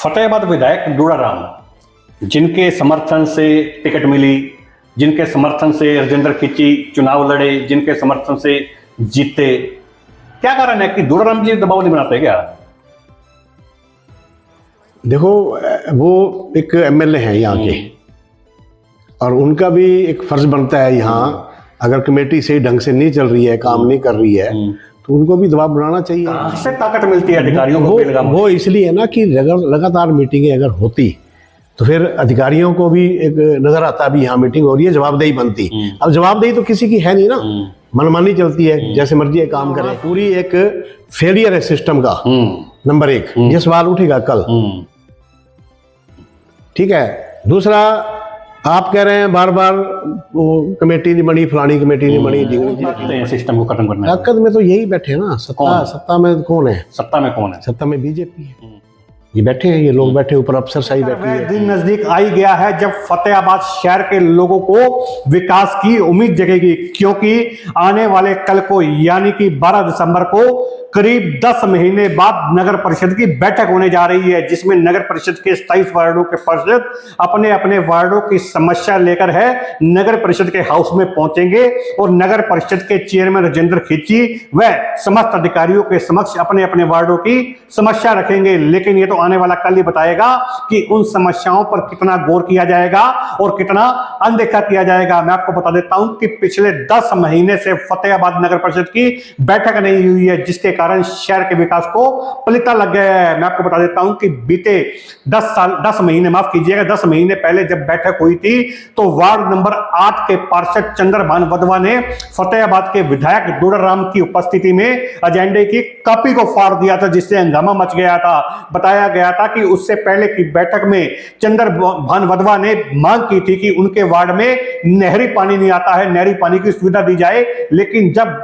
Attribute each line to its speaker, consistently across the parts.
Speaker 1: फतेहाबाद विधायक दुड़ाराम, जिनके समर्थन से टिकट मिली, जिनके समर्थन से राजेंद्र खिच्ची चुनाव लड़े, जिनके समर्थन से जीते, क्या कारण है कि दुड़ाराम जी दबाव नहीं बनाते क्या?
Speaker 2: देखो, वो एक एमएलए हैं यहाँ के और उनका भी एक फर्ज बनता है यहाँ, अगर कमेटी सही ढंग से नहीं चल रही है, काम नहीं कर रही है, तो उनको भी दबाव बनाना चाहिए।
Speaker 1: इससे ताकत मिलती है अधिकारियों को।
Speaker 2: वो इसलिए है ना कि लगातार मीटिंगें अगर होती तो फिर अधिकारियों को भी एक नजर आता भी यहाँ मीटिंग हो रही है, जवाबदेही बनती। अब जवाबदेही तो किसी की है नहीं ना, मनमानी चलती है, जैसे मर्जी है काम करे। पूरी एक फेलियर है सिस्टम का। नंबर एक, ये सवाल उठेगा कल। ठीक है। दूसरा, आप कह रहे हैं बार बार वो कमेटी नहीं बनी, फलानी कमेटी नहीं बनी,
Speaker 1: सिस्टम को खत्म करना।
Speaker 2: ताकत में तो यही बैठे हैं ना, सत्ता में कौन है?
Speaker 1: सत्ता में कौन है?
Speaker 2: सत्ता में बीजेपी है। ये बैठे हैं, ये लोग बैठे ऊपर, अफसरशाही बैठी है।
Speaker 1: दिन नजदीक आई गया है जब फतेहाबाद शहर के लोगों को विकास की उम्मीद जगेगी, क्योंकि आने वाले कल को यानी कि 12 दिसंबर को करीब 10 महीने बाद नगर परिषद की बैठक होने जा रही है, जिसमें नगर परिषद के 27 वार्डों के पार्षद अपने अपने वार्डों की समस्या लेकर है नगर परिषद के हाउस में पहुंचेंगे और नगर परिषद के चेयरमैन राजेंद्र खिच्ची व समस्त अधिकारियों के समक्ष अपने अपने वार्डों की समस्या रखेंगे। लेकिन ये तो आने वाला कल ही बताएगा कि उन समस्याओं पर कितना गौर किया जाएगा और कितना अनदेखा किया जाएगा। मैं आपको बता देता हूं कि पिछले 10 महीने से फतेहाबाद नगर परिषद की बैठक नहीं हुई है, जिसके कारण शहर के विकास को पलीता लग गया है। मैं आपको बता देता हूं कि बीते 10 महीने, माफ कीजिएगा, 10 महीने पहले जब बैठक हुई थी तो वार्ड नंबर 8 के पार्षद चंद्रभान वधवा ने फतेहाबाद के विधायक दुड़ाराम की उपस्थिति में एजेंडे की कॉपी को फाड़ दिया था, जिससे हंगामा मच गया था। बताया गया था कि उससे पहले की बैठक में चंद्रभान वधवा ने मांग की थी कि उनके वार्ड में नहरी पानी नहीं आता है, नहरी पानी की सुविधा दी जाए। लेकिन जब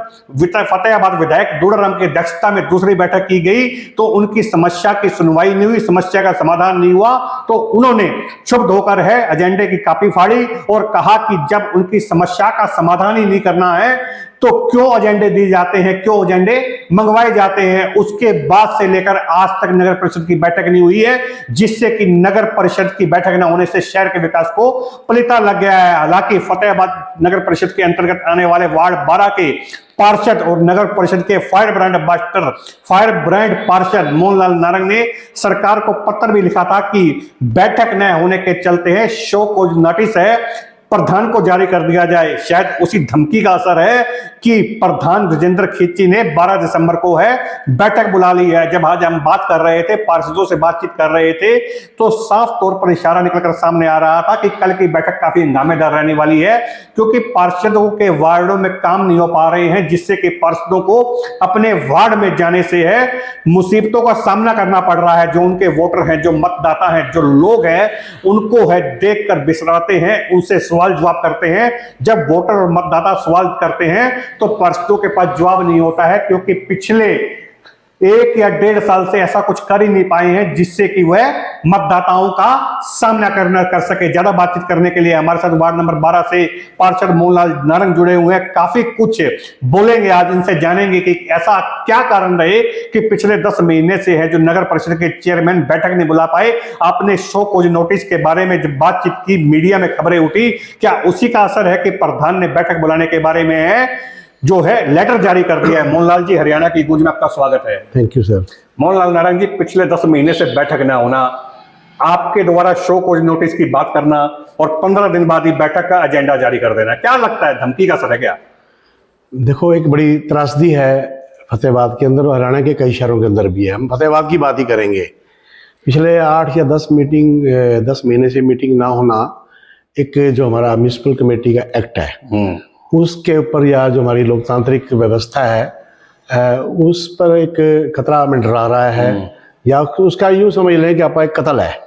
Speaker 1: फतेहाबाद विधायक दुड़ाराम के अध्यक्षता में दूसरी बैठक की गई तो उनकी समस्या की सुनवाई नहीं हुई, समस्या का समाधान नहीं हुआ, तो उन्होंने क्षुब्ध होकर है एजेंडे की कॉपी फाड़ी और कहा कि जब उनकी समस्या का समाधान ही नहीं करना है तो क्यों एजेंडे दिए जाते हैं, क्यों एजेंडे मंगवाए जाते हैं। उसके बाद से लेकर आज तक नगर परिषद की बैठक नहीं हुई है, जिससे कि नगर परिषद की बैठक न होने से शहर के विकास को पलीता लग गया है। हालांकि फतेहाबाद नगर परिषद के अंतर्गत आने वाले वार्ड 12 के पार्षद और नगर परिषद के fire brand ambassador, fire brand पार्षद मोहनलाल नारंग ने सरकार को पत्र भी लिखा था कि बैठक न होने के चलते है शो कोज नोटिस है, प्रधान को जारी कर दिया जाए। शायद उसी धमकी का असर है कि प्रधान राजेंद्र खिच्ची ने 12 दिसंबर को है बैठक बुला ली है। जब आज हम बात कर रहे थे, पार्षदों से बातचीत कर रहे थे, तो साफ तौर पर इशारा निकलकर सामने आ रहा था कि कल की बैठक काफी हंगामेदार रहने वाली है, क्योंकि पार्षदों के वार्डों में काम नहीं हो पा रहे हैं, जिससे कि पार्षदों को अपने वार्ड में जाने से है मुसीबतों का सामना करना पड़ रहा है। जो उनके वोटर हैं, जो मतदाता हैं, जो लोग हैं, उनको है देख कर बिसराते हैं, उनसे सवाल जवाब करते हैं। जब वोटर और मतदाता सवाल करते हैं तो पार्षदों के पास जवाब नहीं होता है, क्योंकि पिछले 1 या 1.5 साल से ऐसा कुछ कर ही नहीं पाए हैं जिससे कि वह मतदाताओं का सामना कर सके। ज्यादा बातचीत करने के लिए हमारे साथ वार्ड नंबर 12 से पार्षद मोहनलाल नारंग जुड़े हुए हैं, काफी कुछ बोलेंगे आज, इनसे जानेंगे कि ऐसा क्या कारण रहे कि पिछले 10 महीने से है जो नगर परिषद के चेयरमैन बैठक नहीं बुला पाए। आपने शो कोज नोटिस के बारे में जब बातचीत की, मीडिया में खबरें उठी, क्या उसी का असर है कि प्रधान ने बैठक बुलाने के बारे में है जो है लेटर जारी कर दिया है? मोहनलाल जी, हरियाणा की गूंज में आपका स्वागत है।
Speaker 2: Thank you sir.
Speaker 1: Mohanlal Narang ji, पिछले 10 महीने से बैठक ना होना, आपके द्वारा शो कोज नोटिस की बात करना और 15 दिन बाद ही बैठक का एजेंडा जारी कर देना, क्या लगता है धमकी का असर है क्या?
Speaker 2: देखो, एक बड़ी त्रासदी है फतेहाबाद के अंदर और हरियाणा के कई शहरों के अंदर भी है। हम फतेहाबाद की बात ही करेंगे। पिछले 8 या 10 महीने से मीटिंग ना होना, एक जो हमारा म्युनिसिपल कमेटी का एक्ट है उसके ऊपर, या जो हमारी लोकतांत्रिक व्यवस्था है उस पर एक खतरा मंडरा रहा है, या उसका यूं समझ लें कि आपका एक कत्ल है।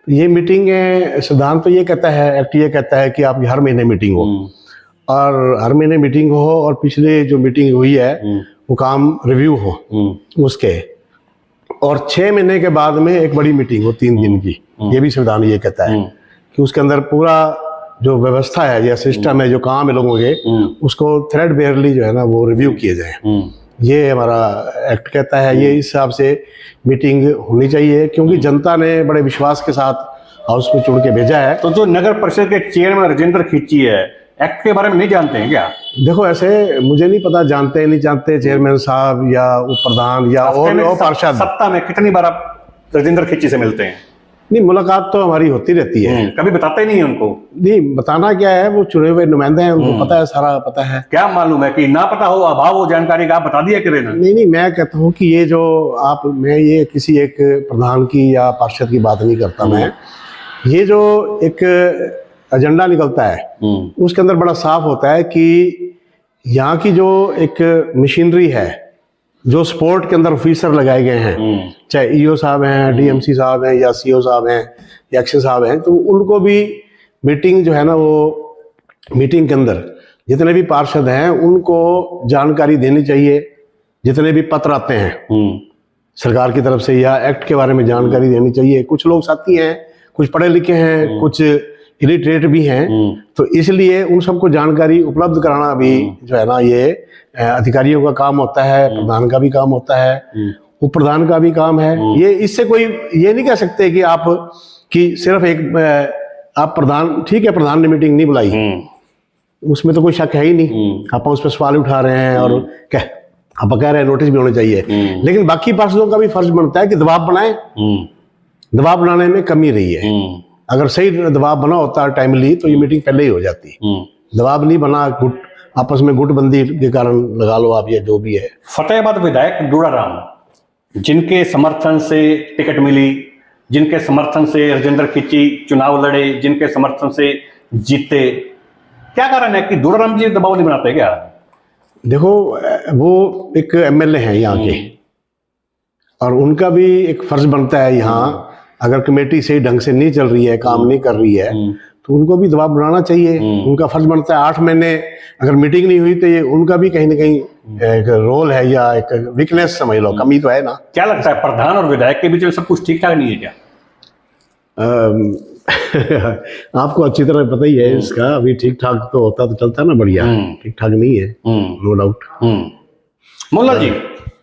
Speaker 2: ये मीटिंग सिद्धांत तो ये कहता है, एक्ट ये कहता है कि आपकी हर महीने मीटिंग हो, और हर महीने मीटिंग हो, और पिछले जो मीटिंग हुई है वो काम रिव्यू हो उसके, और 6 महीने के बाद में एक बड़ी मीटिंग हो 3 दिन की। ये भी संविधान ये कहता है कि उसके अंदर पूरा जो व्यवस्था है या सिस्टम है, जो काम है लोगों के, उसको थ्रेड बेयरली जो है ना वो रिव्यू किए जाए। ये हमारा एक्ट कहता है। ये इस हिसाब से मीटिंग होनी चाहिए, क्योंकि जनता ने बड़े विश्वास के साथ हाउस में चुन के भेजा है।
Speaker 1: तो जो नगर परिषद के चेयरमैन राजेंद्र खिच्ची है, एक्ट के बारे में नहीं जानते हैं क्या?
Speaker 2: देखो, ऐसे मुझे नहीं पता जानते नहीं जानते चेयरमैन साहब या उप प्रधान या और पार्षद।
Speaker 1: सप्ताह में कितनी बार आप राजेंद्र खिच्ची से मिलते हैं?
Speaker 2: नहीं, मुलाकात तो हमारी होती रहती है।
Speaker 1: कभी बताते ही नहीं उनको?
Speaker 2: नहीं, बताना क्या है, वो चुने हुए नुमाइंदे हैं, उनको पता है, सारा पता है।
Speaker 1: क्या मालूम है कि ना पता हो, अभाव हो जानकारी का, आप बता दिया करें ना?
Speaker 2: नहीं, मैं कहता हूँ कि ये जो मैं ये किसी एक प्रधान की या पार्षद की बात नहीं करता। मैं ये जो एक एजेंडा निकलता है उसके अंदर बड़ा साफ होता है कि यहाँ की जो एक मशीनरी है, जो स्पोर्ट के अंदर ऑफिसर लगाए गए हैं, चाहे ईओ साहब हैं, डीएमसी साहब हैं, या सीओ साहब हैं, या एक्शन साहब हैं, तो उनको भी मीटिंग जो है ना, वो मीटिंग के अंदर जितने भी पार्षद हैं उनको जानकारी देनी चाहिए। जितने भी पत्र आते हैं सरकार की तरफ से या एक्ट के बारे में जानकारी देनी चाहिए। कुछ लोग साथी हैं, कुछ पढ़े लिखे हैं, कुछ इलिटरेट भी हैं, तो इसलिए उन सबको जानकारी उपलब्ध कराना भी जो है ना, ये अधिकारियों का काम होता है, प्रधान का भी काम होता है, उप प्रधान का भी काम है। ये इससे कोई ये नहीं कह सकते कि आप कि सिर्फ एक आप प्रधान, ठीक है, प्रधान ने मीटिंग नहीं बुलाई, उसमें तो कोई शक है ही नहीं। आप उस पर सवाल उठा रहे हैं और आप कह रहे हैं नोटिस भी होने चाहिए, लेकिन बाकी पार्षदों का भी फर्ज बनता है कि दबाव बनाए। दबाव बनाने में कमी रही है। अगर सही दबाव बना होता टाइमली तो ये मीटिंग पहले ही हो जाती। दबाव नहीं बना, आपस में गुटबंदी के कारण लगा लो आप, ये जो भी है।
Speaker 1: फतेहाबाद विधायक दुड़ाराम, जिनके समर्थन से टिकट मिली, जिनके समर्थन से राजेंद्र खिच्ची चुनाव लड़े, जिनके समर्थन से जीते, क्या कारण है कि दुड़ाराम जी दबाव नहीं बनाते क्या?
Speaker 2: देखो, वो एक एमएलए हैं यहाँ के, और उनका भी एक फर्ज बनता है यहाँ, अगर कमेटी सही ढंग से नहीं चल रही है, काम नहीं कर रही है, तो उनको भी दबाव बनाना चाहिए। उनका फर्ज बनता है। 8 महीने अगर मीटिंग नहीं हुई तो ये उनका भी कहीं ना कहीं एक रोल है या एक वीकनेस समझ लो, कमी तो है ना।
Speaker 1: क्या लगता है, प्रधान और विधायक के बीच में सब कुछ ठीक ठाक नहीं है क्या?
Speaker 2: आपको अच्छी तरह पता ही है इसका। अभी ठीक ठाक तो होता तो चलता ना, बढ़िया। ठीक ठाक नहीं है, नो डाउट।
Speaker 1: मोहनलाल जी,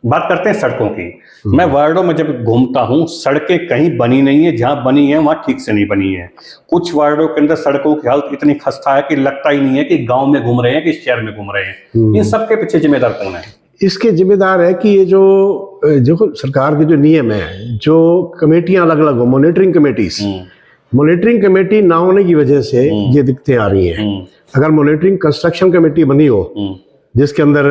Speaker 1: बात करते हैं सड़कों की। मैं वार्डों में जब घूमता हूँ, सड़कें कहीं बनी नहीं है, जहां बनी है वहां ठीक से नहीं बनी है। कुछ वार्डों के अंदर सड़कों की हालत इतनी खस्ता है कि लगता ही नहीं है कि गांव में घूम रहे हैं कि शहर में घूम रहे हैं। इन सब के पीछे जिम्मेदार कौन है?
Speaker 2: इसके जिम्मेदार है कि ये जो सरकार के जो नियम है, जो कमेटियां अलग अलग हो, मॉनिटरिंग कमेटी ना होने की वजह से ये दिक्कतें आ रही हैं। अगर मॉनिटरिंग कंस्ट्रक्शन कमेटी बनी हो, जिसके अंदर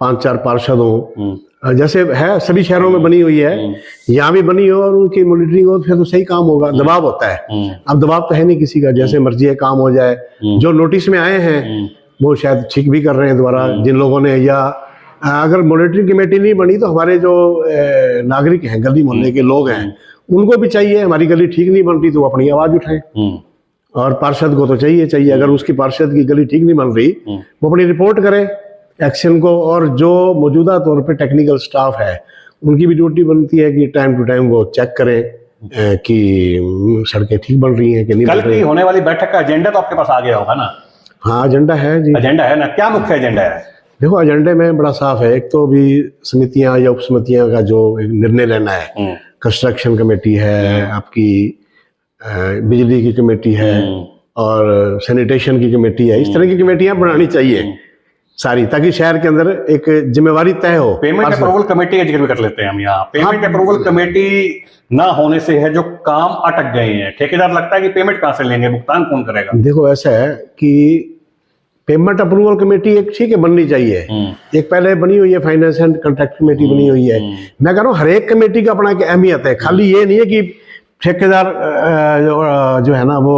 Speaker 2: 5-4 पार्षद हो, जैसे है सभी शहरों में बनी हुई है, यहाँ भी बनी हो, और उनकी मॉनिटरिंग हो, फिर तो सही काम होगा। दबाव होता है, अब दबाव तो है नहीं किसी का, जैसे मर्जी है काम हो जाए। जो नोटिस में आए हैं वो शायद ठीक भी कर रहे हैं दोबारा जिन लोगों ने, या अगर मॉनिटरिंग कमेटी नहीं बनी तो हमारे जो नागरिक हैं, गली मोहल्ले के लोग हैं, उनको भी चाहिए, हमारी गली ठीक नहीं बन रही तो वो अपनी आवाज उठाएं। और पार्षद को तो चाहिए, अगर उसकी पार्षद की गली ठीक नहीं बन रही, वो अपनी रिपोर्ट करे एक्शन को। और जो मौजूदा तौर पे टेक्निकल स्टाफ है, उनकी भी ड्यूटी बनती है कि टाइम टू टाइम वो चेक करें कि सड़कें ठीक बन रही हैं कि नहीं बन रही।
Speaker 1: कल की होने वाली बैठक का एजेंडा तो आपके पास आ गया होगा ना?
Speaker 2: हाँ, एजेंडा है जी।
Speaker 1: एजेंडा है ना? क्या मुख्य एजेंडा है?
Speaker 2: देखो, एजेंडे में बड़ा साफ है। एक तो भी समितियां या उप समितियां का जो निर्णय लेना है, कंस्ट्रक्शन कमेटी है, आपकी बिजली की कमेटी है, और सैनिटेशन की कमेटी है। इस तरह की कमेटियां बनानी चाहिए सारी, ताकि शहर के अंदर एक जिम्मेवारी तय हो।
Speaker 1: पेमेंट अप्रूवल कमेटी का जिक्र भी कर लेते हैं हम यहाँ। पेमेंट अप्रूवल कमेटी ना होने से है जो काम अटक गए हैं, ठेकेदार लगता है कि पेमेंट कहाँ से लेंगे, भुगतान कौन करेगा?
Speaker 2: देखो, ऐसा है कि पेमेंट अप्रूवल कमेटी एक ठीक है बननी चाहिए। एक पहले बनी हुई है फाइनेंस एंड कॉन्ट्रैक्ट कमेटी बनी हुई है। मैं कह रहा हूँ हर एक कमेटी का अपना एक अहमियत है। खाली ये नहीं है कि ठेकेदार जो है ना वो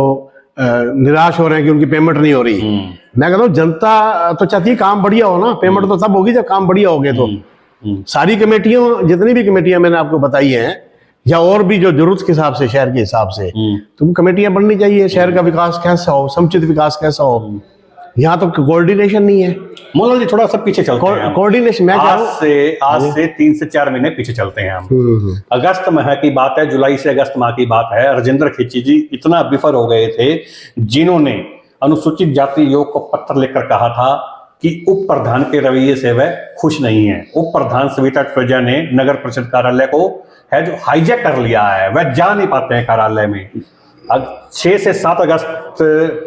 Speaker 2: निराश हो रहे हैं कि उनकी पेमेंट नहीं हो रही। मैं कहता हूँ जनता तो चाहती है काम बढ़िया हो ना, पेमेंट तो तब होगी जब काम बढ़िया हो गए। तो सारी कमेटियों, जितनी भी कमेटियां मैंने आपको बताई हैं, या और भी जो जरूरत के हिसाब से, शहर के हिसाब से, तो कमेटियां बननी चाहिए। शहर का विकास कैसा हो, समुचित विकास कैसा हो, यहाँ तो कोऑर्डिनेशन नहीं है।
Speaker 1: मोहनलाल जी, थोड़ा सा पीछे चलते हैं।
Speaker 2: कोऑर्डिनेशन मैं
Speaker 1: आज से 3 से 4 महीने पीछे चलते हैं हम। अगस्त माह की बात है, जुलाई से अगस्त माह की बात है। राजेंद्र खिच्ची जी इतना विफल हो गए थे, जिन्होंने अनुसूचित जाति योग को पत्र लेकर कहा था कि उप प्रधान के रवैये से वह खुश नहीं है। उप प्रधान सविता टोजा ने नगर परिषद कार्यालय को है जो हाईजैक कर लिया है, वह जा नहीं पाते हैं कार्यालय में। अब 6 से 7 अगस्त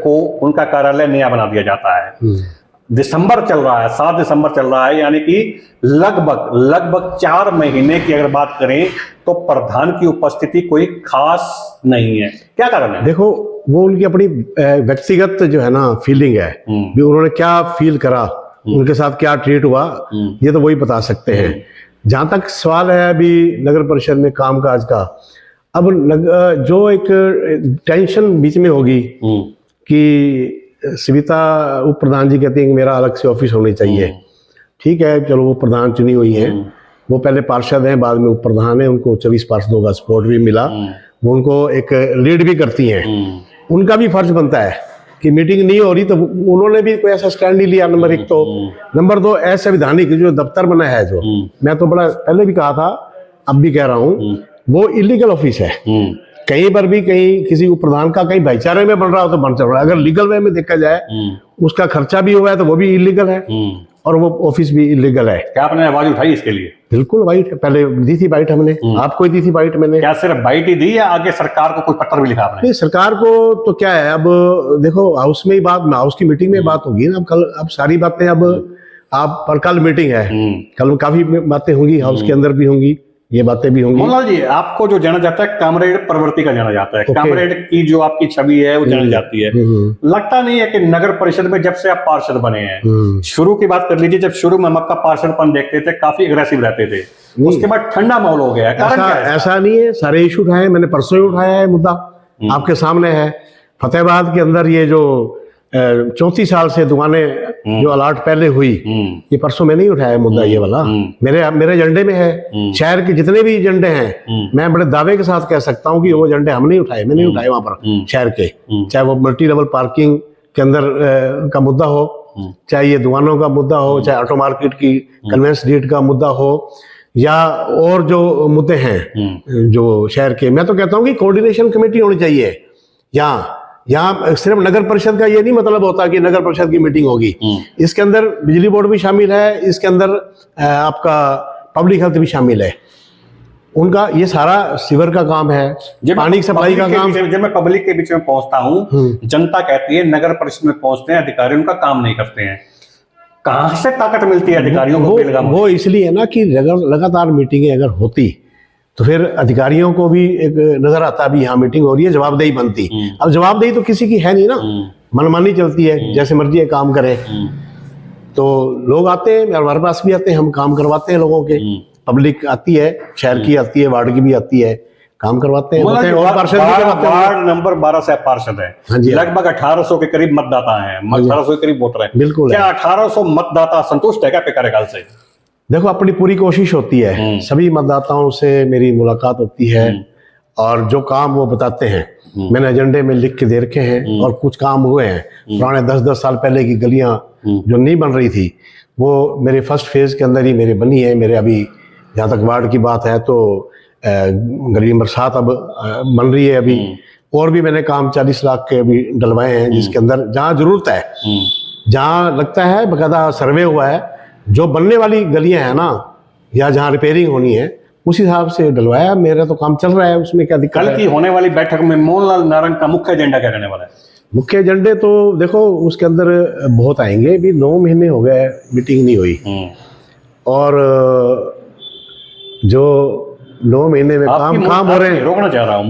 Speaker 1: को उनका कार्यालय नया बना दिया जाता है। दिसंबर चल रहा है, 7 दिसंबर चल रहा है, यानी कि लगभग 4 महीने की अगर बात करें तो प्रधान की उपस्थिति कोई खास नहीं है। क्या कारण है?
Speaker 2: देखो, वो उनकी अपनी व्यक्तिगत जो है ना फीलिंग है, भी उन्होंने क्या फील करा, उनके साथ क्या ट्रीट हुआ, ये तो वही बता सकते हैं। जहां तक सवाल है अभी नगर परिषद में कामकाज का, अब जो एक टेंशन बीच में होगी कि सविता उप प्रधान जी कहती हैं कि मेरा अलग से ऑफिस होनी चाहिए। ठीक है, चलो वो प्रधान चुनी हुई हैं, वो पहले पार्षद हैं, बाद में उप प्रधान है, उनको 24 पार्षदों का सपोर्ट भी मिला, वो उनको एक लीड भी करती हैं। उनका भी फर्ज बनता है कि मीटिंग नहीं हो रही तो उन्होंने भी कोई ऐसा स्टैंड नहीं लिया, नंबर 1 तो। नंबर 2, असंवैधानिक जो दफ्तर बना है, जो मैं तो बड़ा पहले भी कहा था, अब भी कह रहा हूँ, वो इलीगल ऑफिस है। कहीं पर भी कहीं किसी उप प्रधान का कहीं भाईचारे में बन रहा हो तो बन चल रहा है, अगर लीगल वे में देखा जाए उसका खर्चा भी हुआ है तो वो भी इलीगल है और वो ऑफिस भी इलीगल है।
Speaker 1: क्या आपने आवाज उठाई इसके लिए?
Speaker 2: बिल्कुल बाइट पहले दी थी, बाइट हमने, आपको ही दी थी बाइट मैंने।
Speaker 1: क्या सिर्फ बाइट ही दी या आगे सरकार को कोई पत्र भी लिखा आपने?
Speaker 2: नहीं, सरकार को तो क्या है, अब देखो हाउस में ही बात, हाउस की मीटिंग में बात होगी ना। अब सारी बातें अब आप पर कल मीटिंग है, कल काफी बातें होंगी, हाउस के अंदर भी होंगी, ये बातें भी होंगी।
Speaker 1: मोहनलाल जी, आपको जो जाना जाता है कामरेड प्रवृत्ति का जाना जाता है, कामरेड की जो आपकी छवि है वो जानी जाती है। लगता नहीं है कि नगर परिषद में जब से आप पार्षद बने हैं, शुरू की बात कर लीजिए, जब शुरू में हम आपका पार्षदपन देखते थे काफी अग्रेसिव रहते थे, उसके बाद ठंडा माहौल हो गया है। कारण क्या है?
Speaker 2: ऐसा नहीं है, सारे इशू उठाए, मैंने परसों ही उठाया है मुद्दा, आपके सामने है। फतेहाबाद के अंदर ये जो 34 साल से दुकानें जो अलाट पहले हुई, ये परसों मैंने ही उठाया मुद्दा, ये वाला मेरे एजेंडे में है। शहर के जितने भी एजेंडे हैं, मैं बड़े दावे के साथ कह सकता हूँ कि वो एजेंडे हम नहीं उठाए, मैंने नहीं उठाए वहां पर शहर के। चाहे वो मल्टी लेवल पार्किंग के अंदर का मुद्दा हो, चाहे ये दुकानों का मुद्दा हो, चाहे ऑटो मार्केट की कन्वेंस रेट का मुद्दा हो, या और जो मुद्दे हैं जो शहर के। मैं तो कहता हूँ कि कोऑर्डिनेशन कमेटी होनी चाहिए यहाँ सिर्फ नगर परिषद का ये नहीं मतलब होता कि नगर परिषद की मीटिंग होगी, इसके अंदर बिजली बोर्ड भी शामिल है, इसके अंदर आपका पब्लिक हेल्थ भी शामिल है, उनका ये सारा सीवर का काम है, पानी की सप्लाई का काम।
Speaker 1: जब मैं पब्लिक के बीच में पहुंचता हूँ, जनता कहती है नगर परिषद में पहुंचते हैं अधिकारी उनका काम नहीं करते हैं। कहां से ताकत मिलती है अधिकारियों को?
Speaker 2: वो इसलिए है ना कि लगातार मीटिंगें अगर होती तो फिर अधिकारियों को भी एक नजर आता भी यहाँ मीटिंग हो रही है, जवाबदेही बनती। अब जवाबदेही तो किसी की है नहीं ना, मनमानी चलती है, जैसे मर्जी है काम करे। तो लोग आते हैं, हमारे पास भी आते हैं, हम काम करवाते हैं लोगों के, पब्लिक आती है, शहर की आती है, वार्ड की भी आती है, काम करवाते हैं। और पार्षद भी करवाते हैं।
Speaker 1: वार्ड नंबर 12 से पार्षद है, लगभग 1800 के करीब मतदाता हैं, 1800 के करीब वोटर है।
Speaker 2: बिल्कुल।
Speaker 1: क्या 1800 मतदाता संतुष्ट है क्या आपके कार्यकाल से?
Speaker 2: देखो, अपनी पूरी कोशिश होती है, सभी मतदाताओं से मेरी मुलाकात होती है और जो काम वो बताते हैं मैंने एजेंडे में लिख के दे रखे हैं, और कुछ काम हुए हैं पुराने 10-10 साल पहले की गलियां जो नहीं बन रही थी वो मेरे फर्स्ट फेज के अंदर ही मेरे बनी है। मेरे अभी जहाँ तक वार्ड की बात है तो गली नंबर 7 अब बन रही है अभी, और भी मैंने काम 40 लाख के अभी डलवाए हैं, जिसके अंदर जहाँ जरूरत है, जहाँ लगता है बकायदा सर्वे हुआ है, जो बनने वाली गलियां हैं ना या जहाँ रिपेयरिंग होनी है उस हिसाब से डलवाया। मेरा तो काम चल रहा है, उसमें क्या दिक्कत है?
Speaker 1: कल की होने वाली बैठक में मोहनलाल नारंग का मुख्य एजेंडा क्या रहने वाला है?
Speaker 2: मुख्य एजेंडे तो देखो उसके अंदर बहुत आएंगे। अभी 9 महीने हो गए मीटिंग नहीं हुई, और जो 9 महीने में काम हो रहे हैं।
Speaker 1: रोकना चाह रहा हूँ,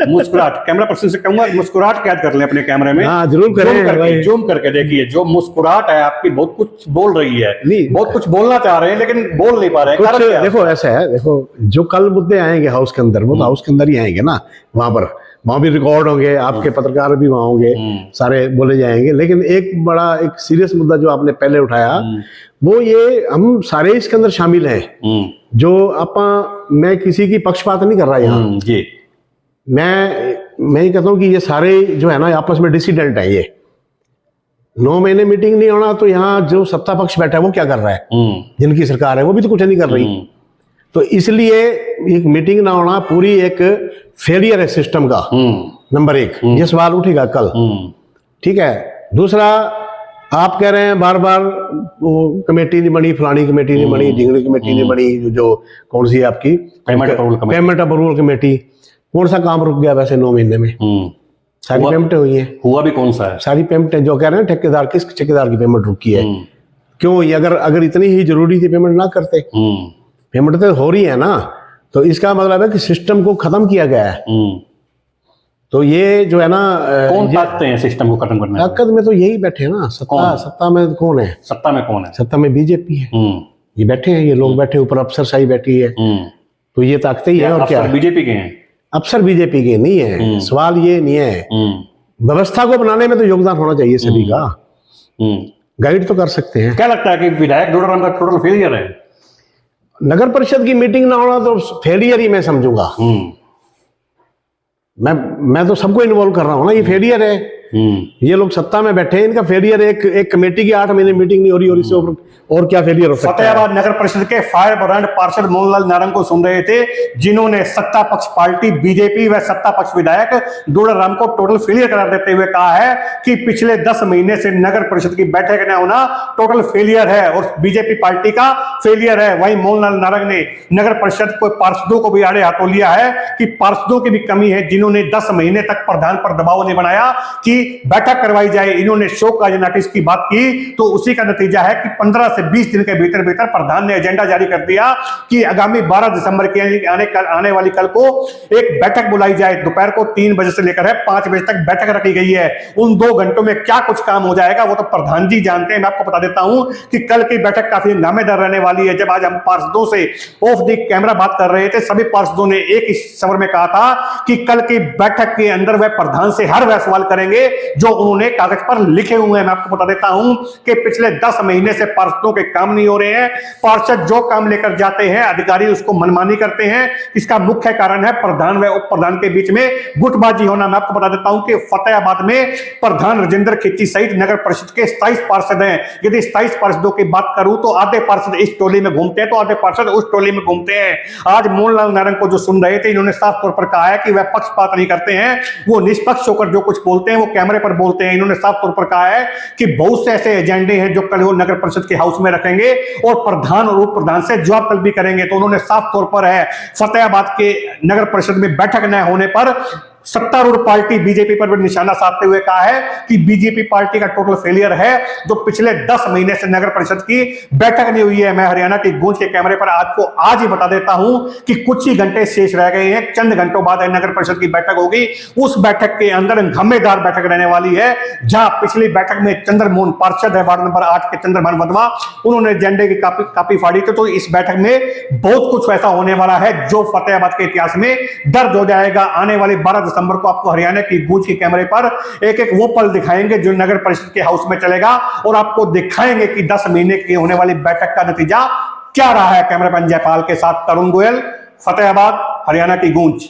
Speaker 1: मुस्कुराहट कैमरा पर्सन से कहूंगा, मुस्कुराहट कैद कर लें अपने कैमरे में।
Speaker 2: हाँ, जरूर करें,
Speaker 1: जूम करके देखिए, जो मुस्कुराहट है आपकी बहुत कुछ बोल रही है, बहुत कुछ बोलना चाह रहे हैं लेकिन बोल नहीं पा रहे हैं।
Speaker 2: देखो ऐसा है, देखो जो कल मुद्दे आएंगे हाउस के अंदर, वो तो हाउस के अंदर ही आएंगे ना, वहां भी रिकॉर्ड होंगे, आपके पत्रकार भी वहां होंगे, सारे बोले जाएंगे। लेकिन एक बड़ा एक सीरियस मुद्दा जो आपने पहले उठाया, वो ये हम सारे इसके अंदर शामिल हैं। जो मैं किसी की पक्षपात नहीं कर रहा यहाँ जी, मैं ये कहता हूँ कि ये सारे जो है ना आपस में डिसिडेंट है। ये 9 महीने मीटिंग नहीं होना तो यहाँ जो सत्ता पक्ष बैठा है वो क्या कर रहा है, जिनकी सरकार है वो भी तो कुछ नहीं कर रही। तो इसलिए एक मीटिंग ना होना पूरी एक फेलियर है सिस्टम का, नंबर 1 ये सवाल उठेगा कल। ठीक है। दूसरा, आप कह रहे हैं बार बार वो कमेटी नहीं बनी, फलानी कमेटी नहीं बनी, ढिंगड़ी कमेटी नहीं बनी, जो कौन सी है आपकी पेमेंट अप्रूवल कमेटी, कौन सा काम रुक गया वैसे 9 महीने में? सारी पेमेंटें हुई हैं।
Speaker 1: हुआ भी कौन सा है? सारी
Speaker 2: पेमेंटें जो कह रहे हैं ठेकेदार, किस ठेकेदार की पेमेंट रुकी है? क्यों हुई? अगर इतनी ही जरूरी थी पेमेंट ना करते। पेमेंट तो हो रही है ना, तो इसका मतलब है कि सिस्टम को खत्म किया गया है। तो ये जो है ना,
Speaker 1: कौन ताकते हैं सिस्टम को खत्म करने?
Speaker 2: ताकत में तो यही बैठे हैं ना, सत्ता में कौन है?
Speaker 1: सत्ता में कौन है?
Speaker 2: सत्ता में बीजेपी है। ये बैठे हैं, ये लोग बैठे, ऊपर अफसरशाही बैठी है। तो ये ताकतें ही है। और क्या
Speaker 1: बीजेपी के हैं?
Speaker 2: अफसर बीजेपी के नहीं है। सवाल ये नहीं है, व्यवस्था को बनाने में तो योगदान होना चाहिए सभी का। गाइड तो कर सकते हैं।
Speaker 1: क्या लगता है कि विधायक डोडाराम का टोटल फेलियर है?
Speaker 2: नगर परिषद की मीटिंग ना होना तो फेलियर ही मैं समझूंगा। मैं तो सबको इन्वॉल्व कर रहा हूँ ना, ये फेलियर है। ये लोग सत्ता में बैठे हैं, इनका फेलियर है। एक कमेटी की 8 महीने मीटिंग नहीं हो रही, और इससे और क्या फेलियर हो सकता है?
Speaker 1: फतेहाबाद नगर परिषद के फायर ब्रांड पार्षद मोहनलाल नारंग को सुन रहे थे, जिन्होंने सत्ता पक्ष पार्टी बीजेपी व सत्ता पक्ष विधायक डोडाराम को टोटल फेलियर करार देते हुए कहा है कि पिछले 10 महीने से नगर परिषद की बैठक न होना टोटल फेलियर है और बीजेपी पार्टी का फेलियर है। वहीं मोहनलाल नारंग ने नगर परिषद को पार्षदों को भी आड़े हाथों लिया है कि पार्षदों की भी कमी है, जिन्होंने 10 महीने तक प्रधान पर दबाव नहीं बनाया कि बैठक करवाई जाए। इन्होंने शोक का नोटिस की बात की, तो उसी का नतीजा है कि 15 से 20 दिन के भीतर भीतर प्रधान ने एजेंडा जारी कर दिया कि आगामी 12 दिसंबर की आने वाली कल को एक बैठक बुलाई जाए। दोपहर को 3 बजे से लेकर 5 बजे तक बैठक रखी गई है। उन 2 घंटों में क्या कुछ काम हो जाएगा वो तो प्रधान जी जानते हैं। मैं आपको बता देता हूं कि कल की बैठक काफी हंगामेदार रहने वाली है। जब आज हम पार्षदों से ऑफ द कैमरा बात कर रहे थे, सभी पार्षदों ने एक ही स्वर में कहा था कि कल की बैठक के अंदर वह प्रधान से हर वह सवाल करेंगे जो उन्होंने कागज पर लिखे हुए हैं। मैं आपको बता देता हूं कि पिछले 10 महीने से पार्षदों के काम नहीं हो रहे हैं। पार्षद जो काम लेकर जाते हैं, अधिकारी उसको मनमानी करते हैं। इसका मुख्य कारण है प्रधान व उप प्रधान के बीच में गुटबाजी होना। मैं आपको बता देता हूं कि फतेहाबाद में प्रधान राजेंद्र खिच्ची सहित नगर परिषद के 27 पार्षद हैं। यदि 27 पार्षदों की बात करूं तो आधे पार्षद इस टोली में घूमते हैं तो आधे पार्षद उस टोली में घूमते हैं। आज मोहनलाल नारंग को जो सुन रहे थे, इन्होंने साफ तौर पर कहा है कि वह पक्षपात नहीं करते हैं, वो निष्पक्ष होकर जो कुछ बोलते हैं वो कैमरे पर बोलते हैं। इन्होंने साफ तौर पर कहा है कि बहुत से ऐसे एजेंडे हैं जो कल वो नगर परिषद के हाउस में रखेंगे और प्रधान और उप प्रधान से जवाब तलब भी करेंगे। तो उन्होंने साफ तौर पर है फतेहाबाद के नगर परिषद में बैठक न होने पर सत्तारूढ़ पार्टी बीजेपी पर भी निशाना साधते हुए कहा है कि बीजेपी पार्टी का टोटल फेलियर है, जो पिछले 10 महीने से नगर परिषद की बैठक नहीं हुई है। मैं हरियाणा की गूंज के कैमरे पर आपको आज ही बता देता हूं कि कुछ ही घंटे शेष रह गए हैं, चंद घंटों बाद नगर परिषद की बैठक होगी। उस बैठक के अंदर हंगामेदार बैठक रहने वाली है, जहां पिछली बैठक में चंद्रमोहन पार्षद है वार्ड नंबर 8 के चंद्रमोहन वधवा, उन्होंने एजेंडे की कापी फाड़ी थी। तो इस बैठक में बहुत कुछ ऐसा होने वाला है जो फतेहाबाद के इतिहास में दर्ज हो जाएगा। आने वाली 12 दिसंबर को आपको हरियाणा की गूंज के कैमरे पर एक एक वो पल दिखाएंगे जो नगर परिषद के हाउस में चलेगा और आपको दिखाएंगे कि 10 महीने की होने वाली बैठक का नतीजा क्या रहा है। कैमरा मैन जयपाल के साथ तरुण गोयल, फतेहाबाद, हरियाणा की गूंज।